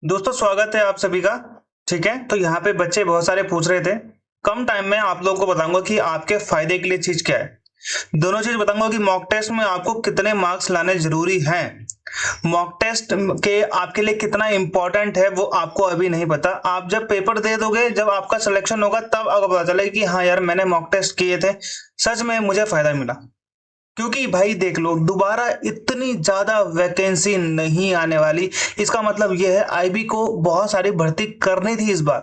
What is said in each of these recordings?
दोस्तों स्वागत है आप सभी का। ठीक है, तो यहाँ पे बच्चे बहुत सारे पूछ रहे थे। कम टाइम में आप लोगों को बताऊंगा कि आपके फायदे के लिए चीज क्या है। दोनों चीज बताऊंगा कि मॉक टेस्ट में आपको कितने मार्क्स लाने जरूरी हैं। मॉक टेस्ट के आपके लिए कितना इंपॉर्टेंट है वो आपको अभी नहीं पता। आप जब पेपर दे दोगे, जब आपका सिलेक्शन होगा, तब आपको पता चलेगा कि हाँ यार मैंने मॉक टेस्ट किए थे, सच में मुझे फायदा मिला। क्योंकि भाई देख लो, दोबारा इतनी ज्यादा वैकेंसी नहीं आने वाली। इसका मतलब यह है आईबी को बहुत सारी भर्ती करनी थी इस बार,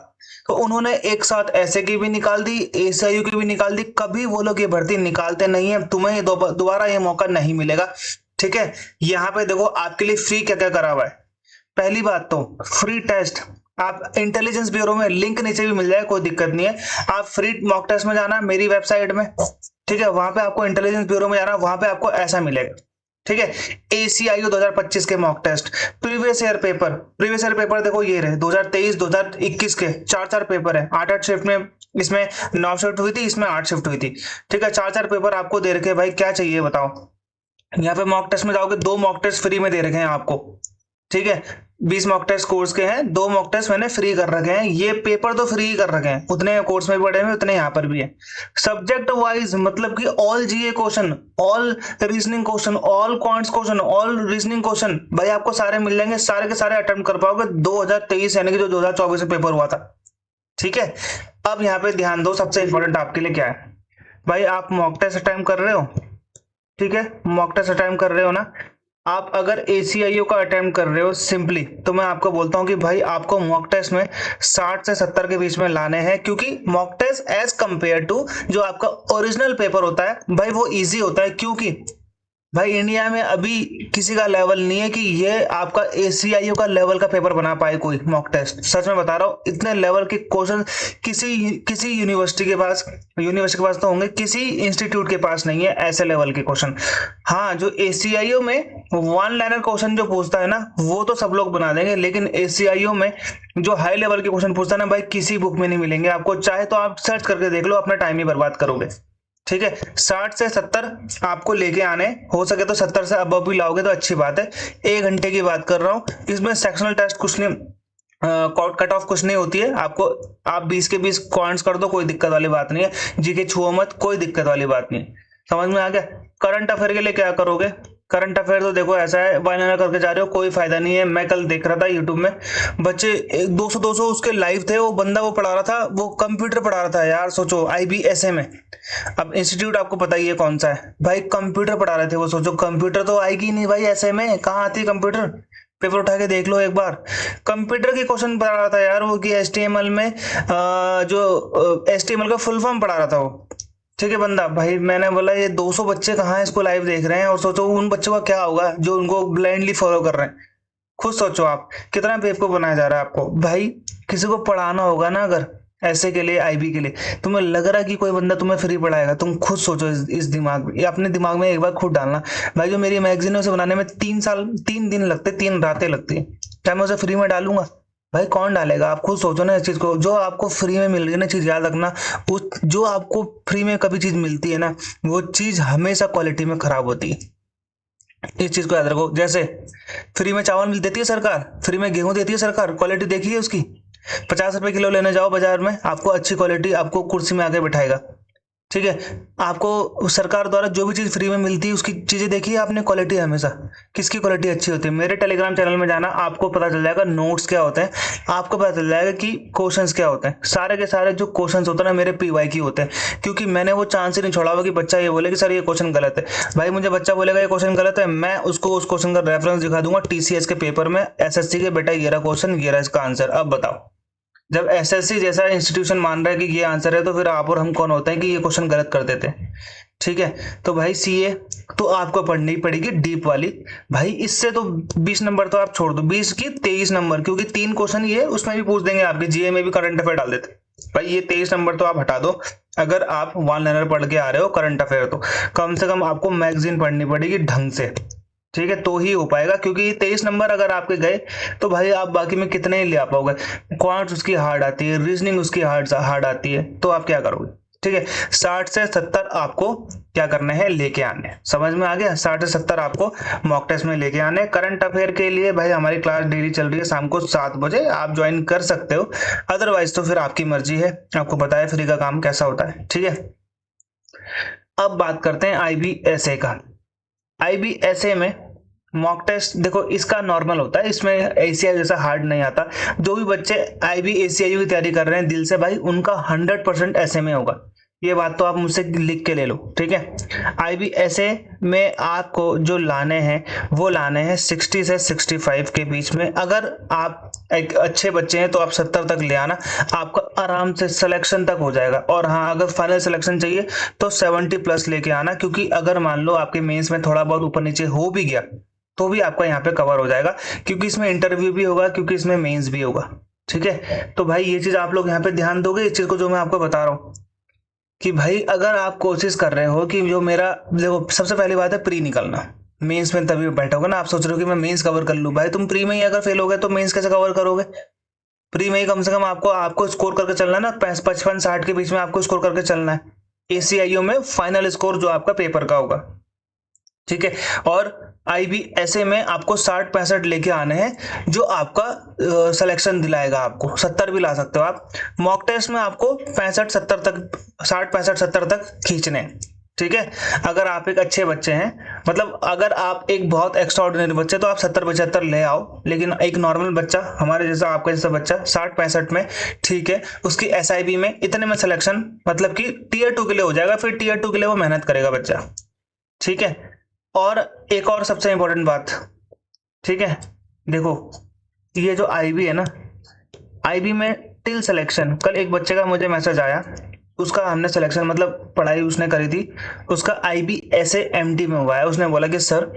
तो उन्होंने एक साथ ऐसे की भी निकाल दी, एसआईयू की भी निकाल दी। कभी वो लोग ये भर्ती निकालते नहीं है, तुम्हें दोबारा ये मौका नहीं मिलेगा। ठीक है, यहाँ पे देखो आपके लिए फ्री क्या क्या करा हुआ है। पहली बात तो फ्री टेस्ट। आप इंटेलिजेंस ब्यूरो में लिंक नीचे भी मिल जाए, कोई दिक्कत नहीं है। आप फ्री मॉक टेस्ट में जाना मेरी वेबसाइट में, ठीक है, वहां पे आपको इंटेलिजेंस ब्यूरो में जाना, वहां पे आपको ऐसा मिलेगा। ठीक है, एसीआईयू 2025 के mock test, previous year paper देखो ये रहे 2023 2021 के चार चार पेपर है, 8 शिफ्ट में। इसमें 9 शिफ्ट हुई थी, इसमें 8 शिफ्ट हुई थी। ठीक है, चार चार पेपर आपको दे रखे, भाई क्या चाहिए बताओ। यहाँ पे मॉक टेस्ट में जाओगे, 2 मॉक टेस्ट फ्री में दे रखे हैं आपको। ठीक है, 20 मॉक टेस्ट कोर्स के हैं, 2 मॉक टेस्ट मैंने फ्री कर रखे हैं। ये पेपर तो फ्री कर रखे हैं, उतने कोर्स में भी पड़े हैं, उतने यहाँ पर भी है। सब्जेक्ट वाइज मतलब कि all GA question, all reasoning question, all quants question, all reasoning question, भाई आपको सारे मिल जाएंगे। सारे के सारे अटेम्प्ट कर पाओगे 2023 यानी कि जो 2024 में पेपर हुआ था। ठीक है, अब यहाँ पे ध्यान दो, सबसे इंपॉर्टेंट आपके लिए क्या है। भाई आप मॉक टेस्ट अटेम्प्ट कर रहे हो, ठीक है, मॉक टेस्ट अटेम्प्ट कर रहे हो ना। आप अगर एसीआईओ का अटेम्प्ट कर रहे हो सिंपली, तो मैं आपको बोलता हूं कि भाई आपको मॉक टेस्ट में 60 से 70 के बीच में लाने हैं। क्योंकि mock test as compare to जो आपका ओरिजिनल पेपर होता है भाई वो इजी होता है। क्योंकि भाई इंडिया में अभी किसी का लेवल नहीं है कि ये आपका एसीआईओ का लेवल का पेपर बना पाए कोई मॉक टेस्ट। सच में बता रहा हूँ, इतने लेवल के क्वेश्चन किसी यूनिवर्सिटी के पास तो होंगे, किसी इंस्टीट्यूट के पास नहीं है ऐसे लेवल के क्वेश्चन। हाँ, जो एसीआईओ में वन लाइनर क्वेश्चन जो पूछता है ना, वो तो सब लोग बना देंगे, लेकिन एसीआईओ में जो हाई लेवल के क्वेश्चन पूछता है ना भाई, किसी बुक में नहीं मिलेंगे आपको। चाहे तो आप सर्च करके देख लो, अपना टाइम ही बर्बाद करोगे। ठीक है, 60 से 70 आपको लेके आने, हो सके तो 70 से अब भी लाओगे तो अच्छी बात है। 1 घंटे की बात कर रहा हूँ, इसमें सेक्शनल टेस्ट कुछ नहीं, कट ऑफ कुछ नहीं होती है आपको। आप 20 के 20 क्वांट्स कर दो, कोई दिक्कत वाली बात नहीं है। जीके छुओ मत, कोई दिक्कत वाली बात नहीं। समझ में आ गया। करंट अफेयर के लिए क्या करोगे। करंट अफेयर तो देखो ऐसा है, वाइनर करके जा रहे हो, कोई फायदा नहीं है। मैं कल देख रहा था यूट्यूब में, बच्चे 200 उसके लाइव थे। वो बंदा वो पढ़ा रहा था, वो कंप्यूटर पढ़ा रहा था यार, सोचो आईबीएसए में। अब इंस्टीट्यूट आपको पता ही है कौन सा है भाई, कंप्यूटर पढ़ा रहे थे वो। सोचो कंप्यूटर तो आएगी नहीं भाई ऐसे में, कहाँ आती है कंप्यूटर। पेपर उठा के देख लो एक बार। कंप्यूटर की क्वेश्चन पढ़ा रहा था यार वो, कि एचटीएमएल में जो एचटीएमएल का फुल फॉर्म पढ़ा रहा था वो। ठीक है बंदा, भाई मैंने बोला ये 200 बच्चे कहाँ हैं इसको लाइव देख रहे हैं, और सोचो उन बच्चों का क्या होगा जो उनको ब्लाइंडली फॉलो कर रहे हैं। खुद सोचो आप कितना बेवकूफ बनाया जा रहा है आपको। भाई किसी को पढ़ाना होगा ना, अगर ऐसे के लिए आईबी के लिए तुम्हें लग रहा है कि कोई बंदा तुम्हें फ्री पढ़ाएगा, तुम खुद सोचो इस दिमाग में, ये अपने दिमाग में एक बार खुद डालना। भाई जो मेरी मैगजीन है उसे बनाने में 3 दिन लगते, 3 रातें लगती है, क्या मैं उसे फ्री में डालूंगा। भाई कौन डालेगा। आप खुद सोचो ना इस चीज को। जो आपको फ्री में मिल रही है ना चीज, याद रखना, उस जो आपको फ्री में कभी चीज मिलती है ना, वो चीज हमेशा क्वालिटी में खराब होती है। इस चीज को याद रखो। जैसे फ्री में चावल मिल देती है सरकार, फ्री में गेहूं देती है सरकार, क्वालिटी देखिए उसकी। 50 रुपए किलो लेने जाओ बाजार में, आपको अच्छी क्वालिटी आपको कुर्सी में आके बिठाएगा। ठीक है, आपको सरकार द्वारा जो भी चीज फ्री में मिलती है उसकी चीजें देखिए आपने, क्वालिटी हमेशा किसकी क्वालिटी अच्छी होती है। मेरे टेलीग्राम चैनल में जाना, आपको पता चल जाएगा नोट्स क्या होते हैं, आपको पता चल जाएगा कि क्वेश्चंस क्या होते हैं। सारे के सारे जो क्वेश्चंस होते हैं ना मेरे पीवाई की होते हैं, क्योंकि मैंने वो चांस ही नहीं छोड़ा हुआ कि बच्चा ये बोले कि सर ये क्वेश्चन गलत है। भाई मुझे बच्चा बोलेगा ये क्वेश्चन गलत है, मैं उसको उस क्वेश्चन का रेफरेंस दिखा दूंगा टीसीएस के पेपर में, एसएससी के, बेटा ये रहा क्वेश्चन, ये रहा इसका आंसर। अब बताओ, जब एसएससी जैसा इंस्टीट्यूशन मान रहा है कि ये आंसर है, तो फिर आप और हम कौन होते हैं कि ये क्वेश्चन गलत कर देते हैं। ठीक है, तो भाई सीए तो आपको पढ़नी पड़ेगी डीप वाली। भाई इससे तो 20 नंबर तो आप छोड़ दो, 20 की 23 नंबर, क्योंकि 3 क्वेश्चन ये उसमें भी पूछ देंगे, आपके जीए में भी करंट अफेयर डाल देते। भाई ये 23 नंबर तो आप हटा दो। अगर आप वन लाइनर पढ़ के आ रहे हो करंट अफेयर, तो कम से कम आपको मैगजीन पढ़नी पड़ेगी ढंग से। ठीक है, तो ही हो पाएगा। क्योंकि 23 नंबर अगर आपके गए तो भाई आप बाकी में कितने ही ले आ पाओगे। क्वांट्स उसकी हार्ड आती है, रीजनिंग उसकी हार्ड आती है, तो आप क्या करोगे। ठीक है, 60 से 70 आपको क्या करने हैं, लेके आने। समझ में आ गया? 60 से 70 आपको मॉक टेस्ट में लेके आने। करंट अफेयर के लिए भाई हमारी क्लास डेली चल रही है शाम को 7 बजे, आप ज्वाइन कर सकते हो, अदरवाइज तो फिर आपकी मर्जी है। आपको पता है फ्री का काम कैसा होता है, ठीक है। अब बात करते हैं IBSA का। IBSA में मॉक टेस्ट देखो, इसका नॉर्मल होता है, इसमें ACI जैसा हार्ड नहीं आता। जो भी बच्चे IBACIU की तैयारी कर रहे हैं दिल से भाई, उनका 100% SMA होगा। ये बात तो आप मुझसे लिख के ले लो, ठीक है। IBSA में आपको जो लाने हैं वो लाने हैं 60 से 65 के बीच में। अगर आप एक अच्छे बच्चे हैं तो आप 70 तक ले आना, आपका आराम से सिलेक्शन तक हो जाएगा। और हाँ, अगर फाइनल सिलेक्शन चाहिए तो 70 प्लस लेके आना, क्योंकि अगर मान लो आपके मेंस में थोड़ा बहुत ऊपर नीचे हो भी गया तो भी आपका यहाँ पे कवर हो जाएगा, क्योंकि इसमें इंटरव्यू भी होगा, क्योंकि इसमें मेंस भी होगा, ठीक है। तो भाई ये चीज आप लोग यहाँ पे ध्यान दोगे, इस चीज को जो मैं आपको बता रहा हूँ कि भाई अगर आप कोशिश कर रहे हो कि जो मेरा, देखो सबसे पहली बात है प्री निकलना। मेंस में तभी बैठोगे ना, आप सोच रहे हो कि मैं मेंस कवर कर लूं, भाई तुम प्री में ही अगर फेल हो गए तो मेंस कैसे कवर करोगे? प्री में ही कम से कम आपको स्कोर करके चलना है ना, 55-60 के बीच में आपको स्कोर करके चलना है, ACIO में फाइनल स्कोर जो आपका पेपर का होगा, ठीक है। और IBSA में आपको 60-65 लेके आने हैं, जो आपका सिलेक्शन दिलाएगा। आपको 70 भी ला सकते हो आप। मॉक टेस्ट में आपको 65-70 तक, 60-65-70 तक खींचने हैं, ठीक है। अगर आप एक अच्छे बच्चे हैं, मतलब अगर आप एक बहुत एक्स्ट्राऑर्डिनरी बच्चे तो आप 70-75 ले आओ, लेकिन एक नॉर्मल बच्चा हमारे जैसा, आपका जैसा बच्चा 60-65 में, ठीक है, उसकी SIB में इतने में सिलेक्शन, मतलब कि Tier 2 के लिए हो जाएगा। फिर Tier 2 के लिए वो मेहनत करेगा बच्चा, ठीक है। और एक और सबसे इंपॉर्टेंट बात, ठीक है, देखो ये जो IB है ना, IB में टिल सिलेक्शन, कल एक बच्चे का मुझे मैसेज आया, उसका हमने सिलेक्शन, मतलब पढ़ाई उसने करी थी, उसका IBSA MD में हुआ है। उसने बोला कि सर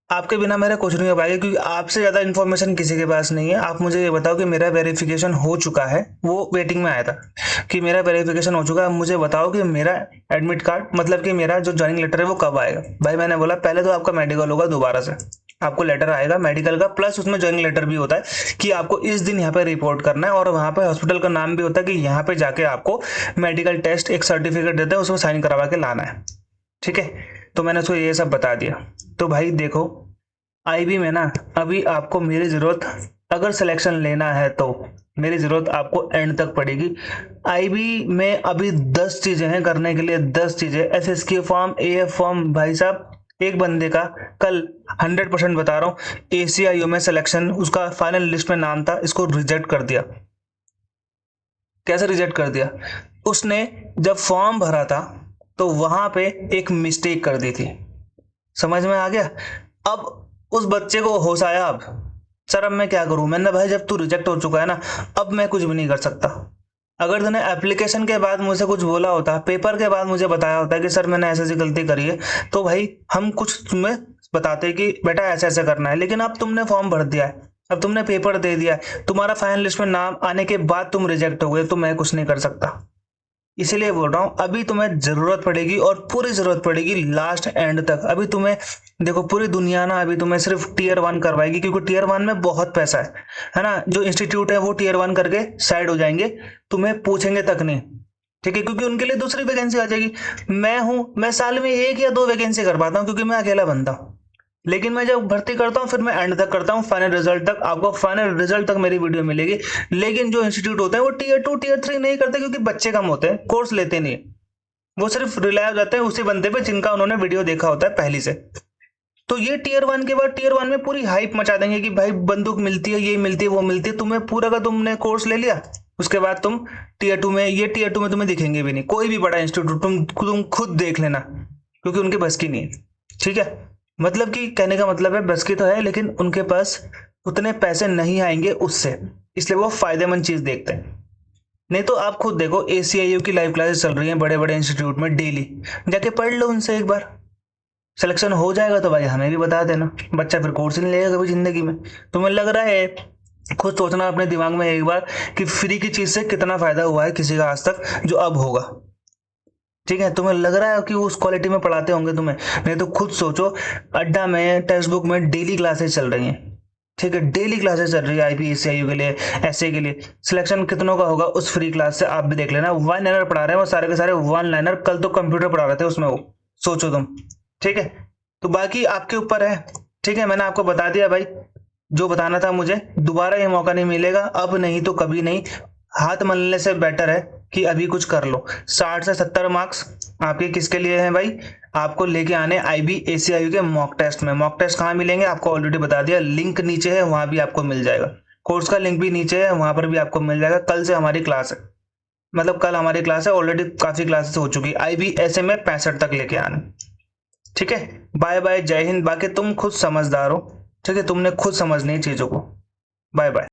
आपके बिना मेरा कुछ नहीं हो पाएगा, क्योंकि आपसे ज्यादा इन्फॉर्मेशन किसी के पास नहीं है। आप मुझे ये बताओ कि मेरा वेरिफिकेशन हो चुका है, वो वेटिंग में आया था कि मेरा वेरिफिकेशन हो चुका है, मुझे बताओ कि मेरा एडमिट कार्ड, मतलब कि मेरा जो ज्वाइनिंग लेटर है वो कब आएगा। भाई मैंने बोला पहले तो आपका मेडिकल होगा, दोबारा से आपको लेटर आएगा मेडिकल का, प्लस उसमें ज्वाइनिंग लेटर भी होता है कि आपको इस दिन यहाँ पे रिपोर्ट करना है, और वहां पे हॉस्पिटल का नाम भी होता है कि यहाँ पे जाके आपको मेडिकल टेस्ट एक सर्टिफिकेट देते हैं, उसमें साइन करवा के लाना है, ठीक है। तो मैंने उसको ये सब बता दिया। तो भाई देखो IB में ना, अभी आपको मेरी जरूरत, अगर सिलेक्शन लेना है तो मेरी जरूरत आपको एंड तक पड़ेगी। IB में अभी 10 चीजें हैं करने के लिए, 10 चीजें। SSK फॉर्म, AF फॉर्म, भाई साहब एक बंदे का कल 100% बता रहा हूँ, ACIO में सिलेक्शन, उसका फाइनल लिस्ट में नाम था, इसको रिजेक्ट कर दिया। कैसे रिजेक्ट कर दिया? उसने जब फॉर्म भरा था तो वहां पे एक मिस्टेक कर दी थी। समझ में आ गया? अब उस बच्चे को होश आया, अब सर अब मैं क्या करूं। मैंने भाई जब तू रिजेक्ट हो चुका है ना, अब मैं कुछ भी नहीं कर सकता। अगर तूने एप्लीकेशन के बाद मुझसे कुछ बोला होता, पेपर के बाद मुझे बताया होता कि सर मैंने ऐसे ऐसी गलती करी है, तो भाई हम कुछ तुम्हें बताते कि बेटा ऐसे ऐसे करना है। लेकिन अब तुमने फॉर्म भर दिया है, अब तुमने पेपर दे दिया है, तुम्हारा फाइनल लिस्ट में नाम आने के बाद तुम रिजेक्ट हो गए, तो मैं कुछ नहीं कर सकता। इसीलिए बोल रहा हूं, अभी तुम्हें जरूरत पड़ेगी, और पूरी जरूरत पड़ेगी लास्ट एंड तक। अभी तुम्हें देखो, पूरी दुनिया ना अभी तुम्हें सिर्फ Tier 1 करवाएगी, क्योंकि Tier 1 में बहुत पैसा है ना। जो इंस्टीट्यूट है वो Tier 1 करके साइड हो जाएंगे, तुम्हें पूछेंगे तक नहीं, ठीक है, क्योंकि उनके लिए दूसरी वैकेंसी आ जाएगी। मैं साल में 1 या 2 वैकेंसी कर पाता हूँ, क्योंकि मैं अकेला बंदा हूँ। लेकिन मैं जब भर्ती करता हूँ फिर मैं एंड तक करता हूँ, फाइनल रिजल्ट तक। आपको फाइनल रिजल्ट तक मेरी वीडियो मिलेगी। लेकिन जो इंस्टीट्यूट होते हैं वो Tier 2 Tier 3 नहीं करते, क्योंकि बच्चे कम होते हैं, कोर्स लेते नहीं, वो सिर्फ रिलाय हो जाते हैं उसी बंदे पे जिनका उन्होंने वीडियो देखा होता है पहले से। तो ये Tier 1 के बाद Tier 1 में पूरी हाइप मचा देंगे कि भाई बंदूक मिलती है, ये मिलती है, वो मिलती है। तुम्हें पूरा का तुमने कोर्स ले लिया, उसके बाद तुम Tier 2 में, ये Tier 2 में तुम्हें दिखेंगे भी नहीं कोई भी बड़ा इंस्टीट्यूट। तुम खुद देख लेना, क्योंकि उनके बस की नहीं है, ठीक है। मतलब कि कहने का मतलब है बस की तो है, लेकिन उनके पास उतने पैसे नहीं आएंगे उससे, इसलिए वो फायदेमंद चीज देखते हैं। नहीं तो आप खुद देखो, ACIO की लाइव क्लासेस चल रही हैं बड़े बड़े इंस्टीट्यूट में डेली, जाके पढ़ लो उनसे एक बार। सिलेक्शन हो जाएगा तो भाई हमें भी बता देना, बच्चा फिर कोर्स नहीं लेगा कभी जिंदगी में। तुम्हें लग रहा है, खुद सोचना अपने दिमाग में एक बार कि फ्री की चीज से कितना फायदा हुआ है किसी का आज तक, जो अब होगा, ठीक है। तुम्हें लग रहा है कि उस क्वालिटी में पढ़ाते होंगे तुम्हें, नहीं तो खुद सोचो, अड्डा में टेक्स्ट बुक में डेली क्लासेस चल रही हैं, ठीक है, डेली क्लासेस चल रही है IPSCIU के लिए, एसए के लिए। सिलेक्शन कितनों का होगा उस फ्री क्लास से आप भी देख लेना। वन लाइनर पढ़ा रहे हैं वो सारे के सारे वन लाइनर, कल तो कंप्यूटर पढ़ा रहे थे उसमें वो, सोचो तुम। ठीक है, तो बाकी आपके ऊपर है। ठीक है, मैंने आपको बता दिया भाई जो बताना था मुझे। दोबारा ये मौका नहीं मिलेगा, अब नहीं तो कभी नहीं। हाथ मलने से बेटर है कि अभी कुछ कर लो। 60 से 70 मार्क्स आपके किसके लिए हैं भाई? आपको लेके आने IBACIU के मॉक टेस्ट में। मॉक टेस्ट कहाँ मिलेंगे आपको ऑलरेडी बता दिया, लिंक नीचे है, वहां भी आपको मिल जाएगा। कोर्स का लिंक भी नीचे है, वहां पर भी आपको मिल जाएगा। कल से हमारी क्लास है, मतलब कल हमारी क्लास है, ऑलरेडी काफी क्लासेस हो चुकी है। IBSA में 65 तक लेके आना। ठीक है, बाय बाय, जय हिंद। बाकी तुम खुद समझदार हो, ठीक है, तुमने खुद समझनी है चीजों को। Bye bye.